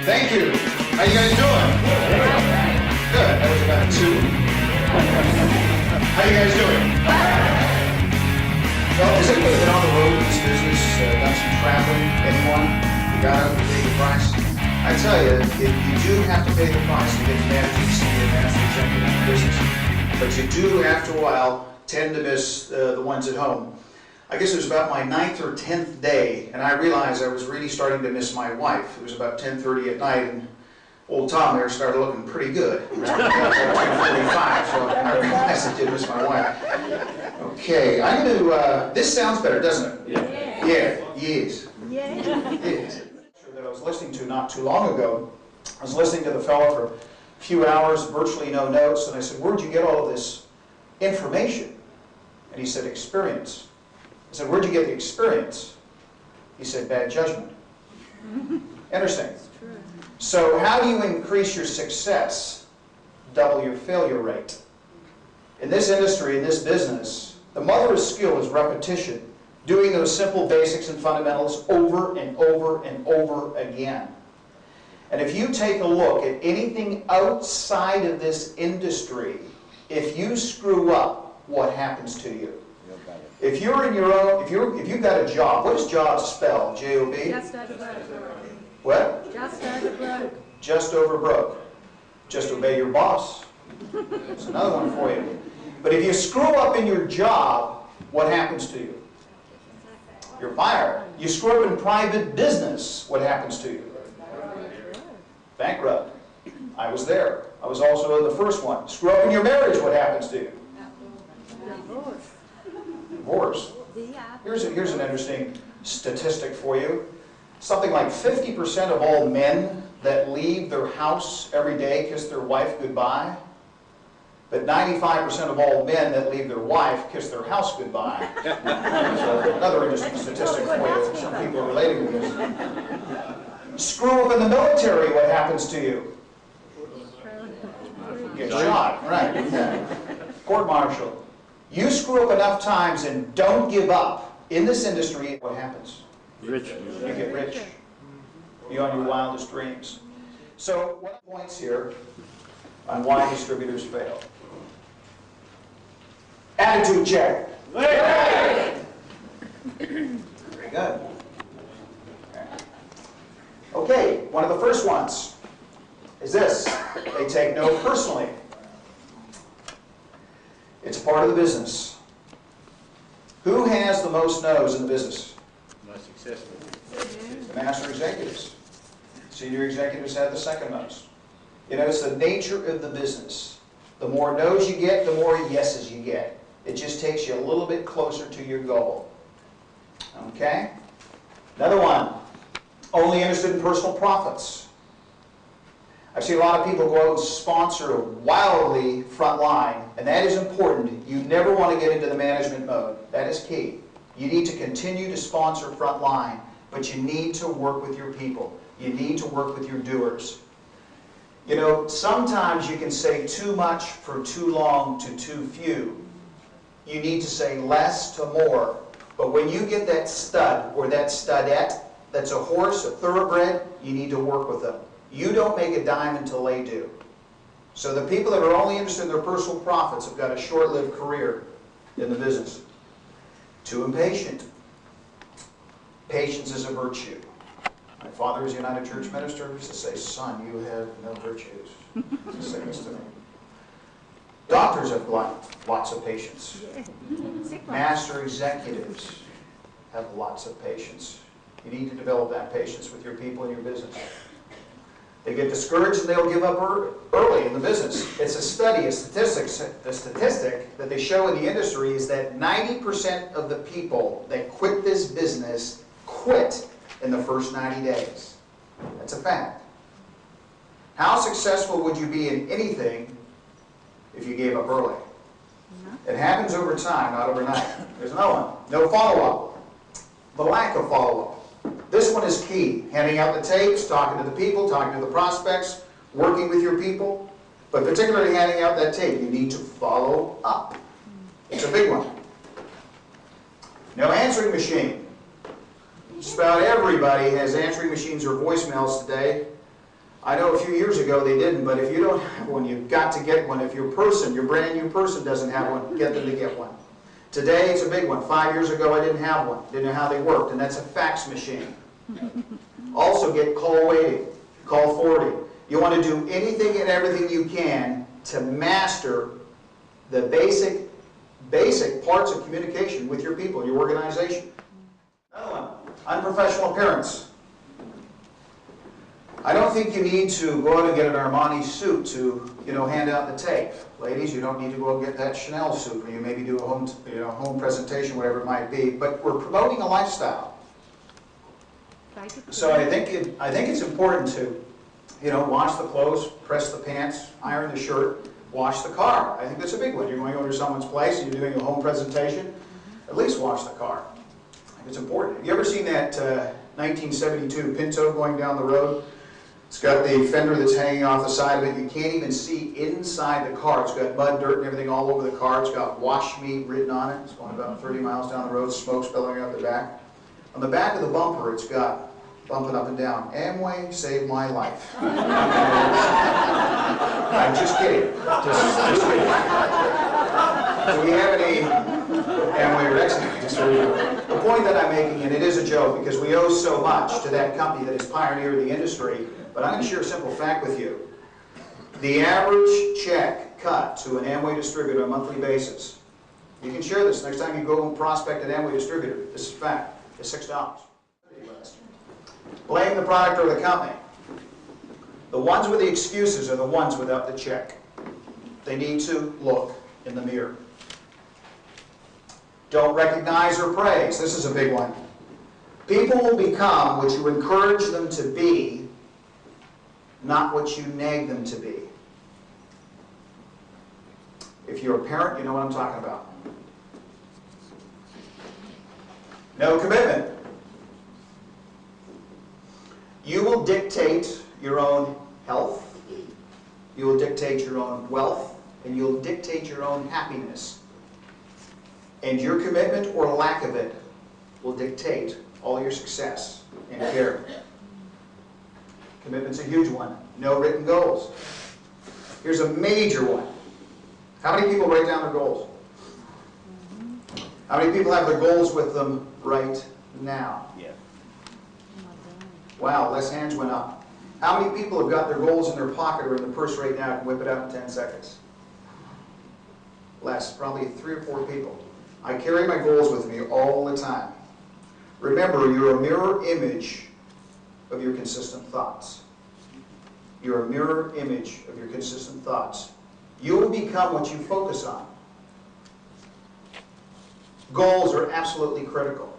Thank you. How you guys doing? Good. That was about 2. How you guys doing? Well, has anybody been on the road in this business, done some traveling? Anyone? You got out to pay the price? I tell you, you do have to pay the price to get the managing senior master executive in the business. But you do, after a while, tend to miss the ones at home. I guess it was about my 9th or 10th day, and I realized I was really starting to miss my wife. It was about 10:30 at night, and old Tom there started looking pretty good. It was about 10:45, so I realized I did miss my wife. Okay, I'm going to, this sounds better, doesn't it? Yeah, yes. Yes. That I was listening to not too long ago. I was listening to the fellow for a few hours, virtually no notes, and I said, where'd you get all of this information? And he said, experience. I said, where'd you get the experience? He said, bad judgment. Interesting. So how do you increase your success? Double your failure rate. In this industry, in this business, the mother of skill is repetition, doing those simple basics and fundamentals over and over and over again. And if you take a look at anything outside of this industry, if you screw up, what happens to you? If you're in your own, if you've got a job, what does job spell? J-O-B? Just over broke. What? Just over broke. Just over broke. Just obey your boss. That's another one for you. But if you screw up in your job, what happens to you? You're fired. You screw up in private business, what happens to you? Bankrupt. I was there. I was also in the first one. Screw up in your marriage, what happens to you? Divorce. Here's an interesting statistic for you. Something like 50% of all men that leave their house every day kiss their wife goodbye. But 95% of all men that leave their wife kiss their house goodbye. So another interesting statistic for you. Some people are relating to this. Screw up in the military, what happens to you? You get shot, right. Yeah. Court-martial. You screw up enough times and don't give up in this industry, what happens? Rich. You get rich. Beyond your wildest dreams. So, what are the points here on why distributors fail? Attitude check. Very good. Okay, one of the first ones is this. They take no personally. It's part of the business. Who has the most no's in the business? Most successful. The master executives. Senior executives have the second most. You know, it's the nature of the business. The more no's you get, the more yeses you get. It just takes you a little bit closer to your goal. Okay? Another one. Only interested in personal profits. I've seen a lot of people go out and sponsor wildly front line, and that is important. You never want to get into the management mode. That is key. You need to continue to sponsor front line, but you need to work with your people. You need to work with your doers. You know, sometimes you can say too much for too long to too few. You need to say less to more. But when you get that stud or that studette, that's a horse, a thoroughbred, you need to work with them. You don't make a dime until they do. So the people that are only interested in their personal profits have got a short-lived career in the business. Too impatient. Patience is a virtue. My father was a United Church minister. He used to say, son, you have no virtues. He used to say this to me. Doctors have lots of patience. Master executives have lots of patience. You need to develop that patience with your people and your business. They get discouraged and they'll give up early in the business. It's a study, a statistic that they show in the industry is that 90% of the people that quit this business quit in the first 90 days. That's a fact. How successful would you be in anything if you gave up early? It happens over time, not overnight. There's another one. No follow-up. The lack of follow-up. This one is key. Handing out the tapes, talking to the people, talking to the prospects, working with your people. But particularly handing out that tape, you need to follow up. It's a big one. No answering machine. Just about everybody has answering machines or voicemails today. I know a few years ago they didn't, but if you don't have one, you've got to get one. If your brand new person doesn't have one, get them to get one. Today, it's a big one. 5 years ago, I didn't have one. Didn't know how they worked, and that's a fax machine. Also, get call waiting, call forwarding. You want to do anything and everything you can to master the basic parts of communication with your people, your organization. Another one, unprofessional appearance. I don't think you need to go out and get an Armani suit to, hand out the tape. Ladies, you don't need to go out and get that Chanel suit, or you maybe do a home presentation, whatever it might be. But we're promoting a lifestyle. So I think it's important to, wash the clothes, press the pants, iron the shirt, wash the car. I think that's a big one. You're going over to someone's place and you're doing a home presentation, at least wash the car. I think it's important. Have you ever seen that 1972 Pinto going down the road? It's got the fender that's hanging off the side of it. You can't even see inside the car. It's got mud, dirt, and everything all over the car. It's got wash me written on it. It's going about 30 miles down the road, smoke spilling out the back. On the back of the bumper, it's got bumping up and down, Amway saved my life. I'm just kidding. Just kidding. Do we have any Amway wrecks? The point that I'm making, and it is a joke because we owe so much to that company that has pioneered the industry, but I'm going to share a simple fact with you. The average check cut to an Amway distributor on a monthly basis, you can share this next time you go and prospect an Amway distributor, this is a fact, is $6. Blame the product or the company. The ones with the excuses are the ones without the check. They need to look in the mirror. Don't recognize or praise. This is a big one. People will become what you encourage them to be, not what you nag them to be. If you're a parent, you know what I'm talking about. No commitment. You will dictate your own health, you will dictate your own wealth, and you'll dictate your own happiness. And your commitment or lack of it will dictate all your success and care. Commitment's a huge one. No written goals. Here's a major one. How many people write down their goals? How many people have their goals with them right now? Yeah. Wow, less hands went up. How many people have got their goals in their pocket or in their purse right now and whip it out in 10 seconds? Less, probably 3 or 4 people. I carry my goals with me all the time. Remember, you're a mirror image of your consistent thoughts. You're a mirror image of your consistent thoughts. You will become what you focus on. Goals are absolutely critical.